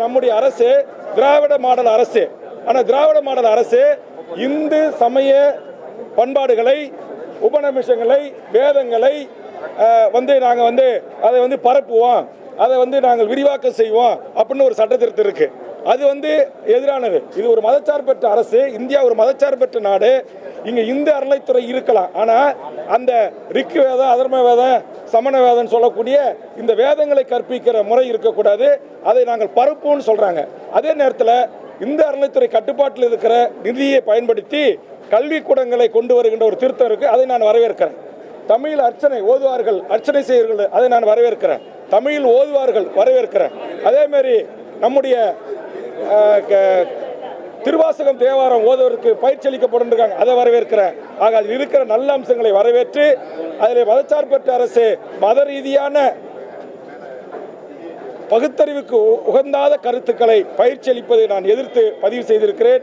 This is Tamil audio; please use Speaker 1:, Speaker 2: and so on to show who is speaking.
Speaker 1: நம்முடைய அரசு திராவிட மாடல் அரசு. ஆனால் திராவிட மாடல் அரசு இந்து சமய பண்பாடுகளை, உபநிஷங்களை, வேதங்களை நாங்கள் அதை பரப்புவோம், அதை நாங்கள் விரிவாக்கம் செய்வோம் அப்படின்னு ஒரு சட்டத்திருத்தம் இருக்கு. அது எதிரானது. இது ஒரு மதச்சார்பற்ற அரசு. இந்தியா ஒரு மதச்சார்பற்ற நாடு. இங்கே இந்து அறநிலைத்துறை இருக்கலாம், ஆனால் அந்த ரிக்கு வேதம், அதர்ம வேதம், சமண வேதம் சொல்லக்கூடிய இந்த வேதங்களை கற்பிக்கிற முறை இருக்கக்கூடாது. அதை நாங்கள் பரப்புவோம்னு சொல்றாங்க. அதே நேரத்தில் இந்து அறநிலைத்துறை கட்டுப்பாட்டில் இருக்கிற நிதியை பயன்படுத்தி கல்விக்கூடங்களை கொண்டு வருகின்ற ஒரு திருத்தம் இருக்கு. அதை நான் வரவேற்கிறேன். தமிழ் அர்ச்சனை ஓதுவார்கள், அர்ச்சனை செய்வர்கள், அதை நான் வரவேற்கிறேன். தமிழில் ஓதுவார்கள் வரவேற்கிறேன். அதே மாதிரி நம்முடைய திருவாசகம் தேவாரம் ஓதுவதற்கு பயிற்சி அளிக்கப்பட்டிருக்காங்க, அதை வரவேற்கிறேன். ஆக அதில் இருக்கிற நல்ல அம்சங்களை வரவேற்று அதில் மதச்சார்பற்ற அரசு மத ரீதியான பகுத்தறிவுக்கு உகந்தாத கருத்துக்களை பயிற்சி அளிப்பதை நான் எதிர்த்து பதிவு செய்திருக்கிறேன்.